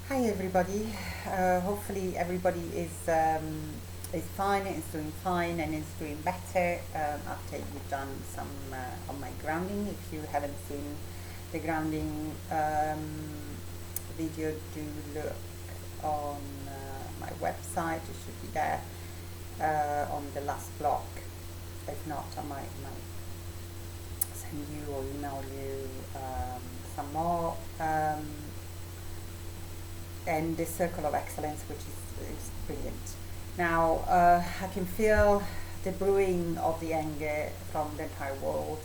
Hi everybody. Hopefully everybody is fine, is doing fine, and is doing better after you've done some on my grounding. If you haven't seen the grounding video, do look on my website. It should be there on the last block. If not, I might send you or email you some more. And the circle of excellence, which is brilliant. Now, I can feel the brewing of the anger from the entire world.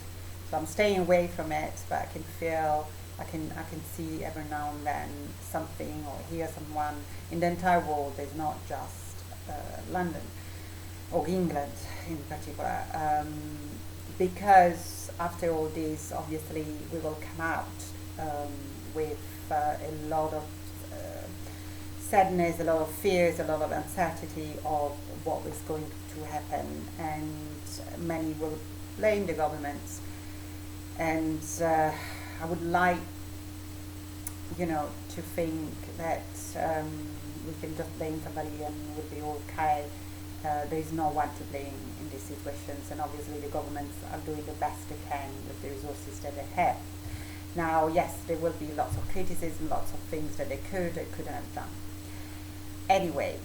So I'm staying away from it, but I can feel, I can see every now and then something or hear someone in the entire world. There's not just London or England in particular, because after all this, obviously, we will come out with a lot of sadness, a lot of fears, a lot of uncertainty of what is going to happen, and many will blame the governments. And I would like, to think that we can just blame somebody and we'll be okay. There is no one to blame in these situations, and obviously the governments are doing the best they can with the resources that they have. Now, yes, there will be lots of criticism, lots of things that they could or couldn't have done. Anyway,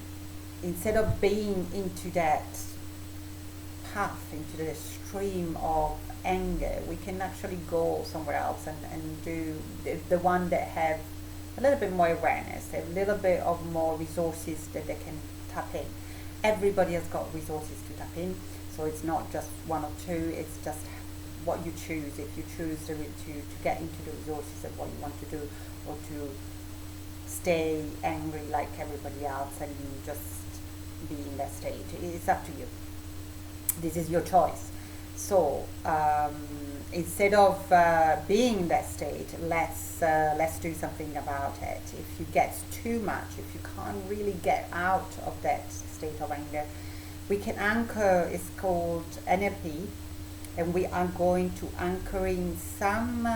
instead of being into that path, into the stream of anger, we can actually go somewhere else and do the one that have a little bit more awareness, a little bit of more resources that they can tap in. Everybody has got resources to tap in, so it's not just one or two, it's just what you choose. If you choose to get into the resources of what you want to do, or to stay angry like everybody else and just be in that state, it's up to you. This is your choice. So instead of being in that state, let's do something about it. If you get too much, if you can't really get out of that state of anger, we can anchor. It's called NLP, and we are going to anchor in some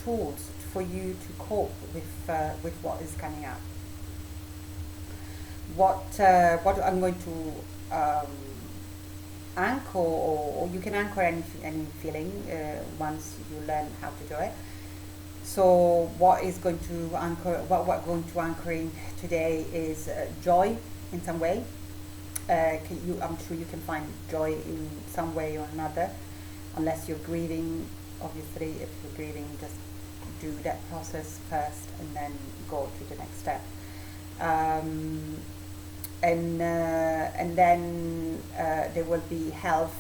tools for you to cope with what is coming up. What I'm going to anchor, or you can anchor any feeling once you learn how to do it. So what is going to anchor? What we're going to anchor in today is joy in some way. I'm sure you can find joy in some way or another, unless you're grieving. Obviously, if you're grieving, just do that process first and then go to the next step. And then there will be health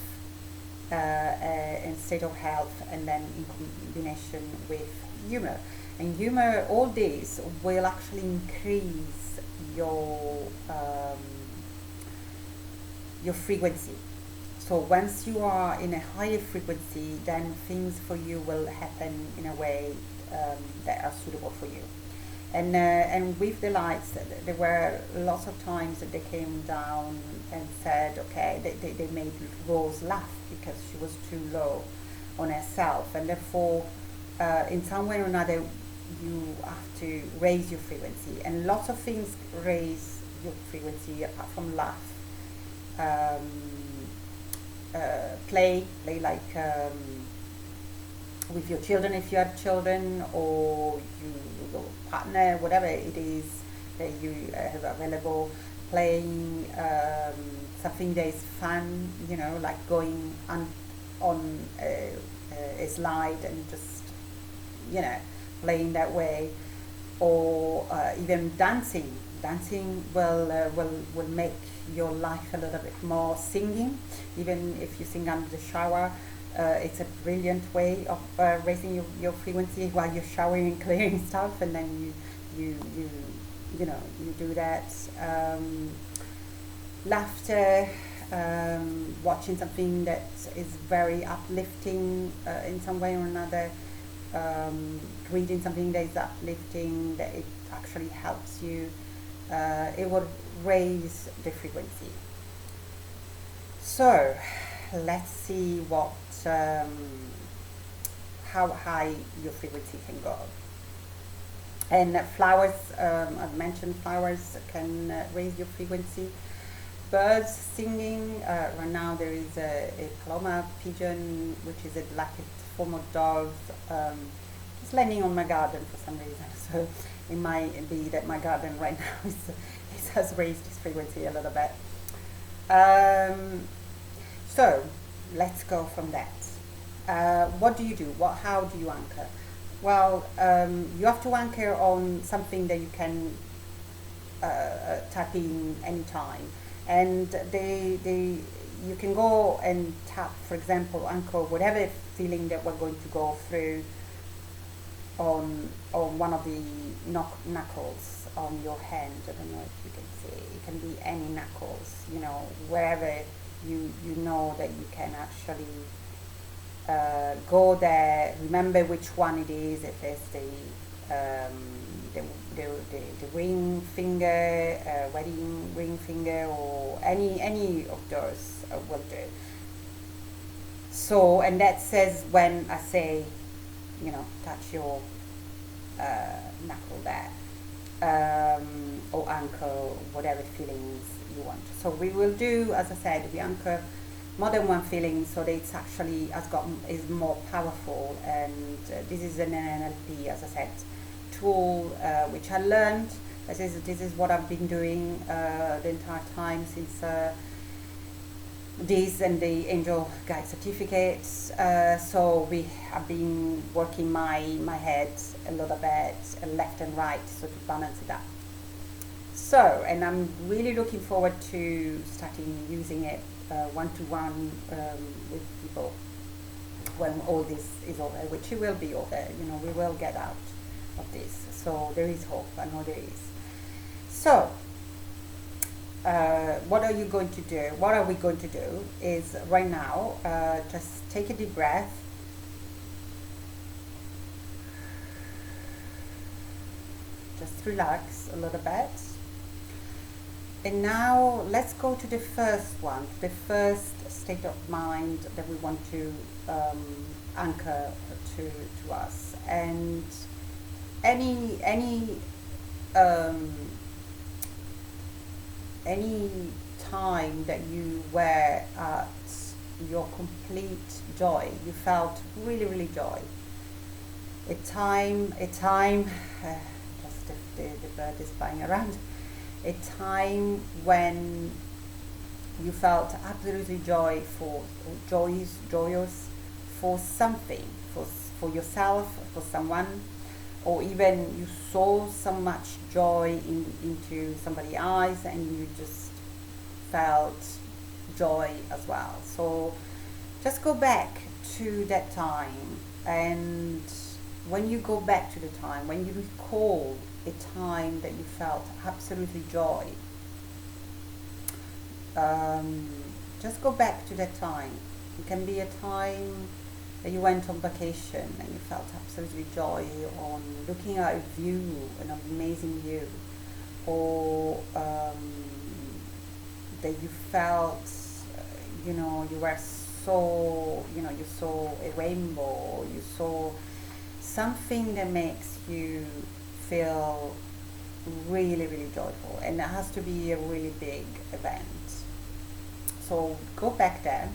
and state of health, and then in combination with humor. And humor, all this will actually increase your frequency. So once you are in a higher frequency, then things for you will happen in a way that are suitable for you. And with the lights, there were lots of times that they came down and said, okay, they made Rose laugh because she was too low on herself, and therefore, in some way or another, you have to raise your frequency. And lots of things raise your frequency apart from laugh. Play like with your children if you have children, or your partner, whatever it is that you have available. Playing something that is fun, like going on a slide and just playing that way, or even dancing. Dancing will make your life a little bit more singing. Even if you sing under the shower, it's a brilliant way of raising your frequency while you're showering and clearing stuff, and then you do that. Laughter, watching something that is very uplifting in some way or another, reading something that is uplifting, that it actually helps you. It will raise the frequency. So let's see how high your frequency can go. And flowers, I've mentioned flowers can raise your frequency. Birds singing, right now there is a paloma pigeon, which is like a form of dove, it's landing on my garden for some reason. So it might be that my garden right now it has raised its frequency a little bit. So let's go from that. What do you do? How do you anchor? Well, you have to anchor on something that you can tap in anytime, and you can go and tap, for example, anchor whatever feeling that we're going to go through on one of the knuckles on your hand. I don't know if you can see. It can be any knuckles, wherever you know that you can actually go there. Remember which one it is. If it's the ring finger, wedding ring finger, or any of those will do. So, and that says when I say, touch your knuckle there, or anchor whatever feelings you want. So we will do, as I said, we anchor more than one feeling, so that it's actually is more powerful. And this is an NLP, as I said, tool which I learned. This is what I've been doing the entire time since this and the Angel Guide certificates. So we have been working my head a little bit, left and right, so to balance it up. So, and I'm really looking forward to starting using it one-to-one with people when all this is over, which it will be over. We will get out of this. So there is hope. I know there is. So what are you going to do? What are we going to do is right now, just take a deep breath. Just relax a little bit. And now let's go to the first one, the first state of mind that we want to anchor to us. And any time that you were at your complete joy, you felt really, really joy. A time, just the bird is flying around. A time when you felt absolutely joyous for something, for yourself, for someone, or even you saw so much joy into somebody's eyes and you just felt joy as well. So just go back to that time, and when you go back to the time, when you recall a time that you felt absolutely joy, just go back to that time. It can be a time that you went on vacation and you felt absolutely joy on looking at a view, an amazing view, or that you felt, you were so, you saw a rainbow, you saw something that makes you feel really, really joyful, and it has to be a really big event. So go back there,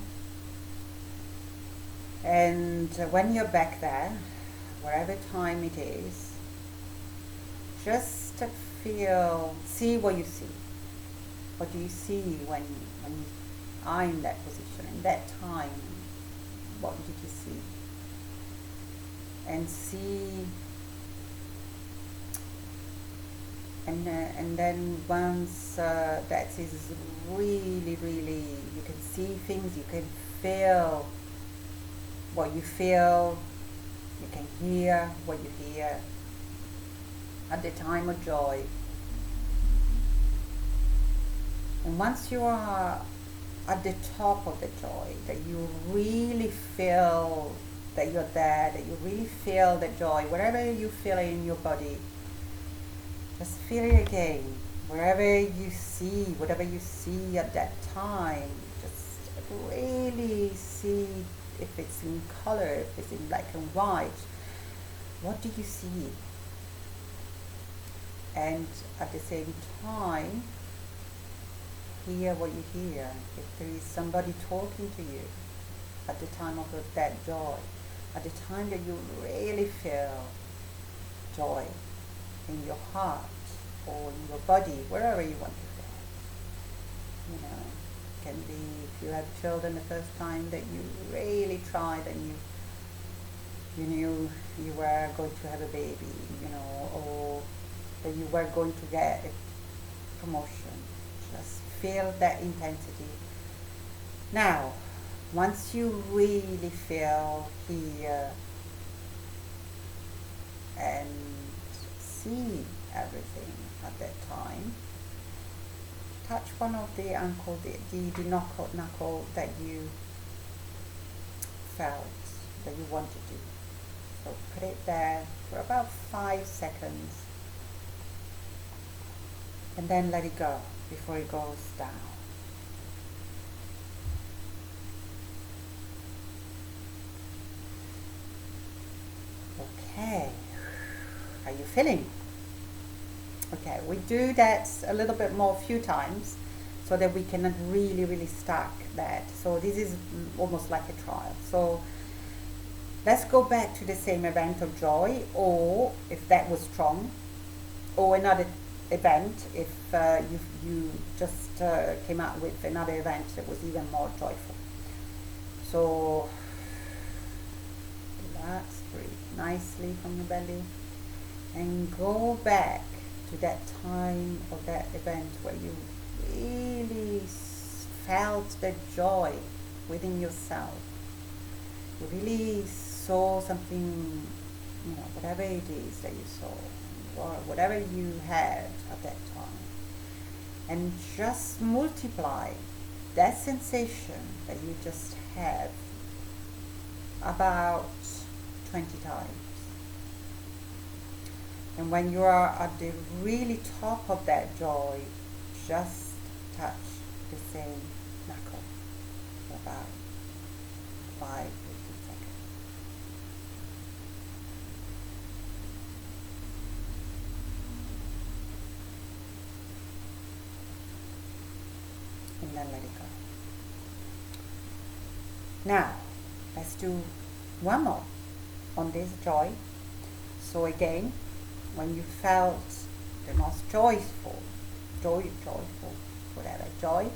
and when you're back there, wherever time it is, just see what you see. What do you see when you are in that position, in that time? What did you see? And see, and then once that is really, really, you can see things, you can feel what you feel, you can hear what you hear at the time of joy. And once you are at the top of the joy, that you really feel that you're there, that you really feel the joy, wherever you feel it in your body, just feel it again. Wherever you see, whatever you see at that time, just really see if it's in color, if it's in black and white. What do you see? and at the same time hear what you hear. If there is somebody talking to you at the time of that joy, at the time that you really feel joy in your heart or in your body, wherever you want to feel. You know, it can be if you had children the first time that you really tried and you knew you were going to have a baby, you know, or that you were going to get a promotion. Just feel that intensity. Now, once you really feel here and see everything at that time, touch one of the ankle, the knuckle that you felt, that you wanted to. So put it there for about 5 seconds and then let it go before it goes down. Okay, how are you feeling? Okay, we do that a little bit more, a few times, so that we can really stack that. So this is almost like a trial. So let's go back to the same event of joy, or if that was strong, or another event if you just came out with another event that was even more joyful. So relax, breathe nicely from the belly, and go back to that time of that event where you really felt the joy within yourself. You really saw something, you know, whatever it is that you saw, or whatever you had at that time, and just multiply that sensation that you just had about 20 times. And when you are at the really top of that joy, just touch the same knuckle for about 5-15 seconds. And then let it go. Now, let's do one more on this joy. So again, when you felt the most joyful, whatever, joy,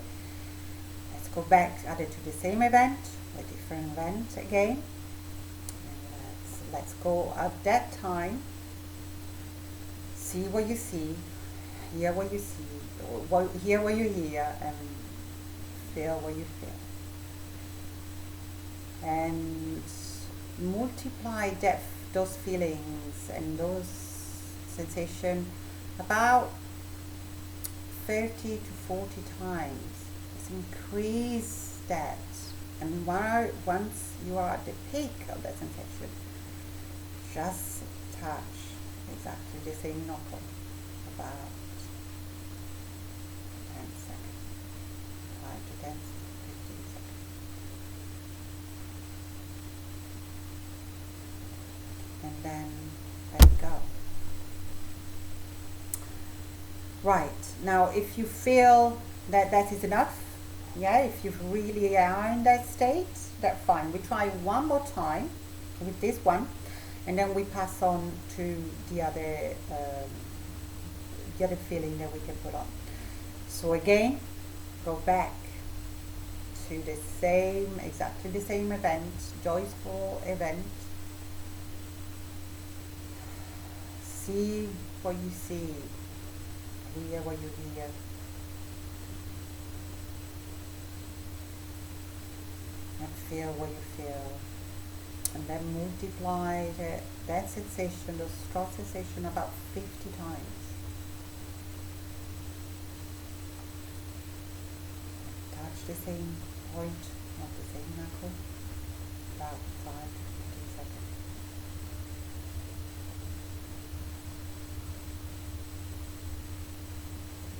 let's go back either to the same event or a different event again. And let's go at that time, see what you see, hear what you see, hear what you hear, and feel what you feel. And multiply those feelings and those sensations about 30 to 40 times. Let's increase that. And once you are at the peak of that sensation, just touch exactly the same knuckle about 10 seconds, 5 to 10, 15 seconds. And then let it go. Right, now if you feel that that is enough, yeah, if you really are in that state, that's fine. We try one more time with this one, and then we pass on to the other feeling that we can put on. So again, go back to the same, exactly the same event, joyful event. See what you see, hear what you hear. And feel what you feel. And then multiply that sensation, the strong sensation, about 50 times. Touch the same point of the same knuckle, about 5 to 15 seconds.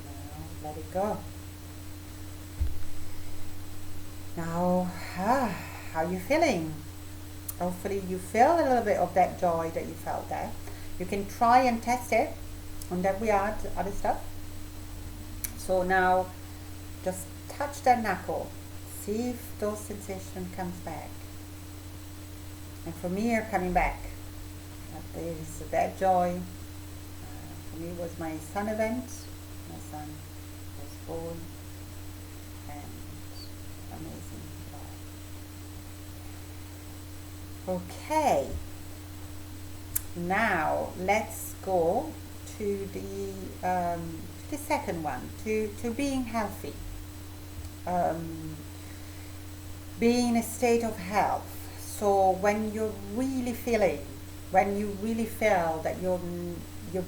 Now let it go. Now, how are you feeling? Hopefully you feel a little bit of that joy that you felt there. You can try and test it And then we add other stuff. So now just touch that knuckle, see if those sensation comes back. And for me, are coming back. There is that joy. For me, it was my son event. My son was born, and amazing joy. Okay. Now let's go to the second one, to being healthy, being in a state of health. So when you're really feeling, when you really feel that you're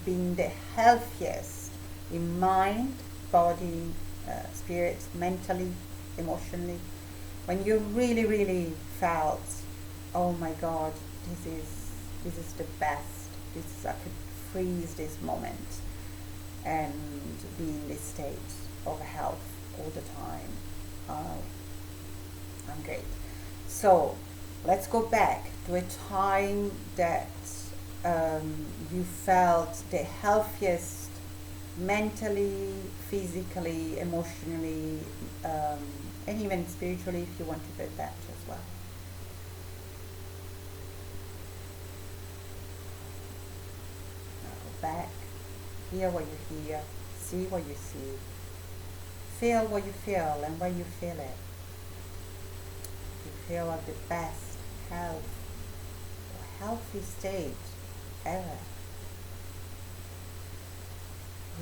being the healthiest in mind, body, spirit, mentally, emotionally, when you really felt, oh my God, this is the best. I could freeze this moment and be in this state of health all the time. I'm great. So let's go back to a time that you felt the healthiest mentally, physically, emotionally, and even spiritually, if you want to put that as well. Back, hear what you hear, see what you see, feel what you feel and when you feel it. You feel at the best health or healthy state ever.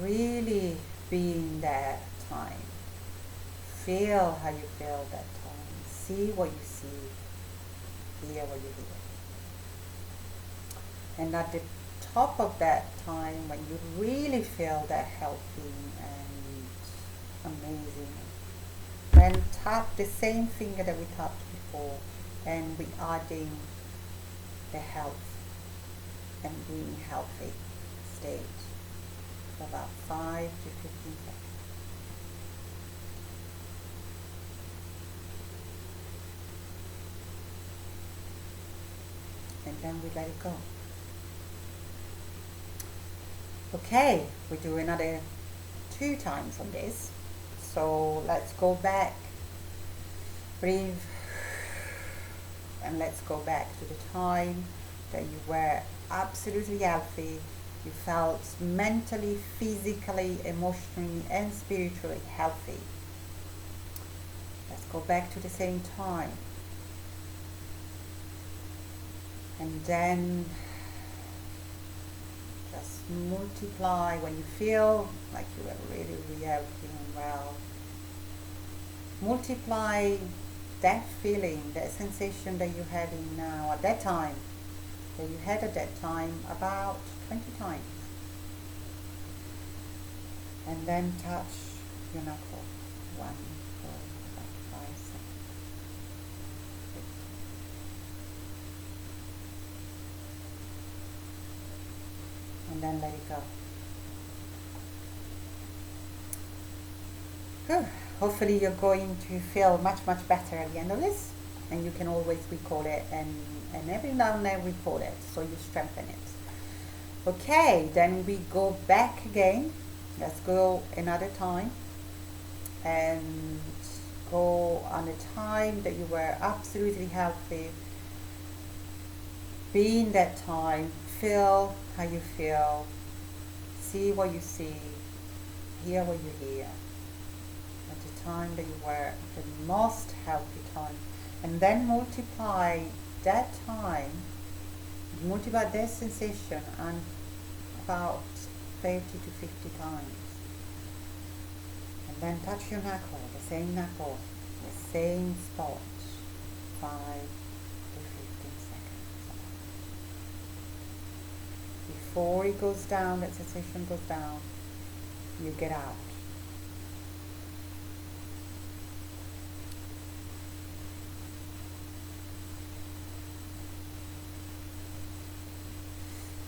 Really be in that time. Feel how you feel that time. See what you see, hear what you hear. And at the top of that time, when you really feel that healthy and amazing, then tap the same finger that we tapped before, and we adding the health and being healthy state for about 5 to 15 seconds. And then we let it go. Okay, we do another 2 times on this. So let's go back, breathe, and let's go back to the time that you were absolutely healthy. You felt mentally, physically, emotionally, and spiritually healthy. Let's go back to the same time. And then just multiply when you feel like you are really healthy and well. Multiply that feeling, that sensation that you had in now at that time, that you had at that time, about 20 times. And then touch your knuckle. 1, 4, 5, 6, 7. And then let it go. Good. Hopefully you're going to feel much better at the end of this, and you can always record it and every now and then record it so you strengthen it. Okay, then we go back again. Let's go another time and go on a time that you were absolutely healthy. Be in that time, feel how you feel, see what you see, hear what you hear. At the time that you were the most healthy time, and then multiply that time, multiply that sensation on about 30 to 50 times. And then touch your knuckle, the same knuckle, the same spot, 5 to 15 seconds. Before it goes down, that sensation goes down, you get out.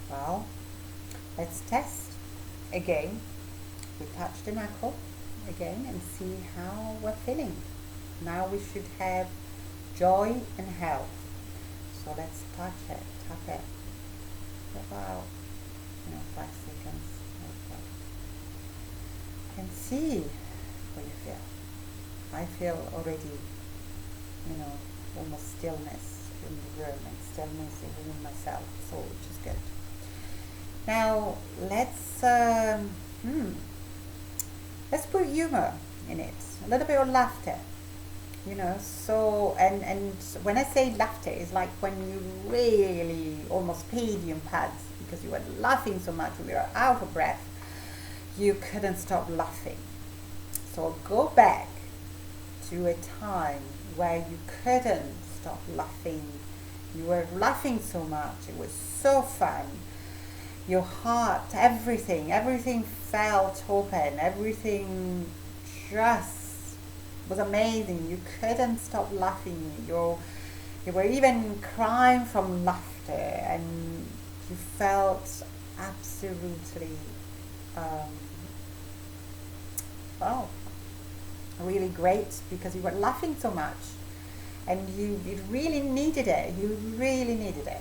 Well, let's test again. We touch the knuckle again and see how we're feeling. Now we should have joy and health. So let's touch it, tap it for about 5 seconds, and see what you feel. I feel already, almost stillness in the room and stillness within myself, so which is good. Now let's put humor in it, a little bit of laughter. So and when I say laughter, it's like when you really almost peed your pants because you were laughing so much, you were out of breath, you couldn't stop laughing. So go back to a time where you couldn't stop laughing. You were laughing so much, it was so fun. Your heart, everything felt open, everything just was amazing. You couldn't stop laughing. You were even crying from laughter, and you felt absolutely, really great because you were laughing so much, and you really needed it. You really needed it,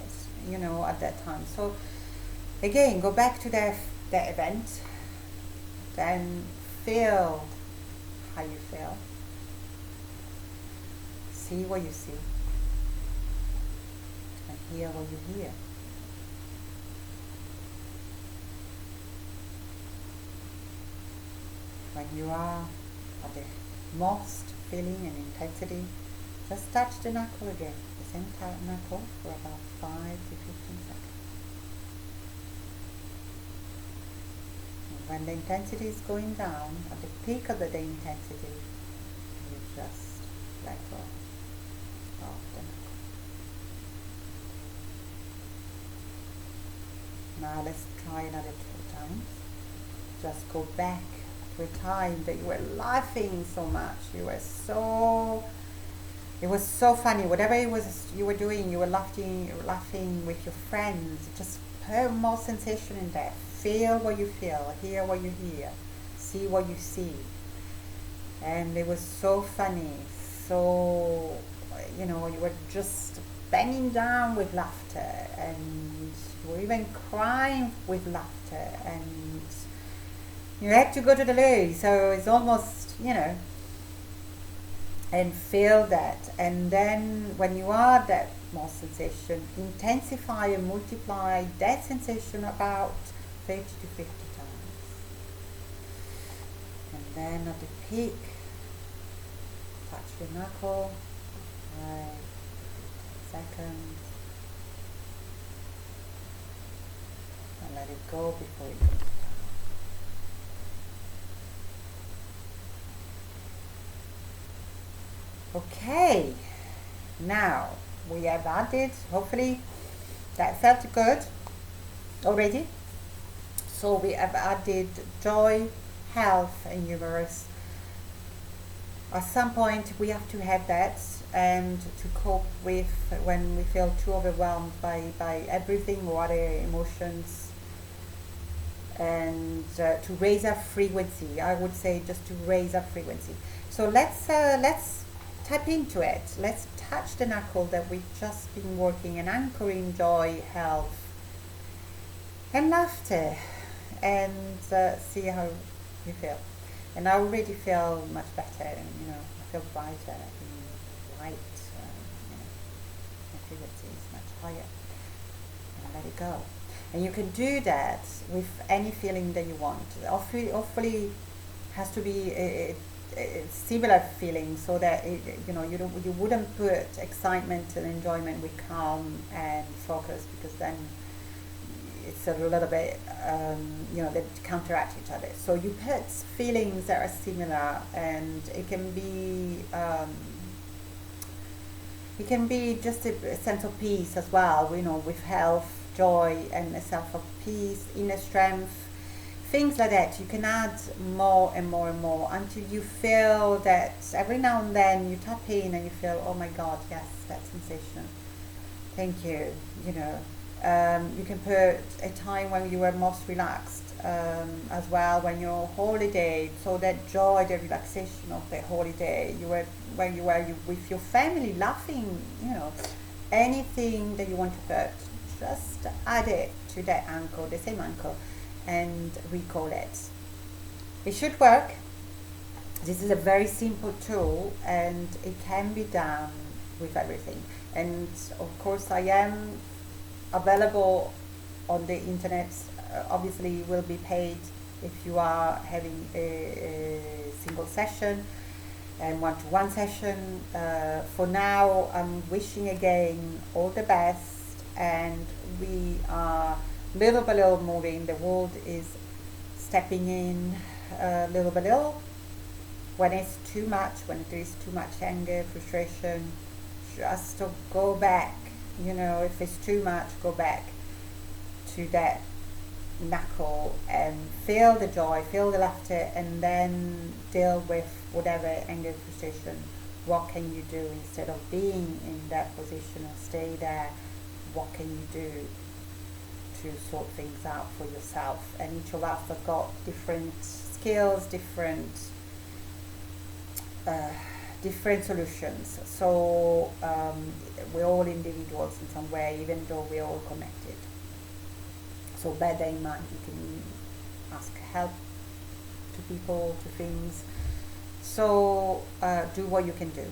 at that time. So again, go back to that event, then feel how you feel. See what you see, and hear what you hear. When you are at the most feeling and intensity, just touch the knuckle again, the same knuckle for about 5 to 15 seconds. And when the intensity is going down, at the peak of the intensity, you just let go of the knuckle. Now let's try another 2 times. Just go back to a time that you were laughing so much. It was so funny. Whatever it was you were doing, you were laughing with your friends. Just put more sensation in that. Feel what you feel, hear what you hear, see what you see. And it was so funny. So, you were just banging down with laughter, and you were even crying with laughter, and you had to go to the loo, so it's almost, and feel that. And then when you are that more sensation, intensify and multiply that sensation about 30 to 50 times. And then at the peak, touch your knuckle, 5 seconds, and let it go before it goes down. Okay, now we have added, hopefully that felt good already. So we have added joy, health, and humorous. At some point we have to have that, and to cope with when we feel too overwhelmed by everything or other emotions, and to raise our frequency. I would say just to raise our frequency. So let's tap into it. Let's touch the knuckle that we've just been working and anchoring joy, health, and laughter, and see how you feel. And I already feel much better, and I feel brighter, light, my frequency is much higher. And let it go. And you can do that with any feeling that you want. Hopefully has to be a similar feeling, so that you wouldn't put excitement and enjoyment with calm and focus, because then it's a little bit they counteract each other. So you put feelings that are similar, and it can be just a sense of peace as well, with health, joy, and a sense of peace, inner strength. Things like that. You can add more and more and more until you feel that every now and then you tap in and you feel, oh my God, yes, that sensation. Thank you. You can put a time when you were most relaxed as well, when your holiday, so that joy, the relaxation of the holiday, when you were with your family laughing, anything that you want to put, just add it to that anchor, the same anchor, and recall it. It should work. This is a very simple tool and it can be done with everything. And of course I am available on the internet. Obviously you will be paid if you are having a single session and one-to-one session. For now I'm wishing again all the best, and we are little by little moving. The world is stepping in little by little. When it's too much, when there is too much anger, frustration, just to go back, if it's too much, go back to that knuckle and feel the joy, feel the laughter, and then deal with whatever anger, frustration. What can you do instead of being in that position or stay there? What can you do to sort things out for yourself? And each of us have got different skills, different solutions. So we're all individuals in some way, even though we're all connected. So bear that in mind. You can ask help to people, to things. So do what you can do.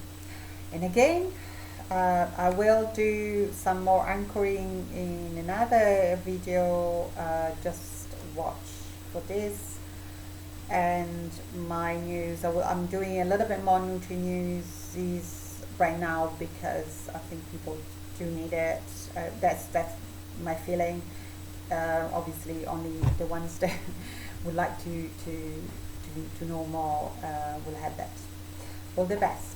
And again, I will do some more anchoring in another video. Just watch for this. And my news, I'm doing a little bit more Nutri news right now because I think people do need it. That's my feeling. Obviously only the ones that would like to know more will have that. All the best.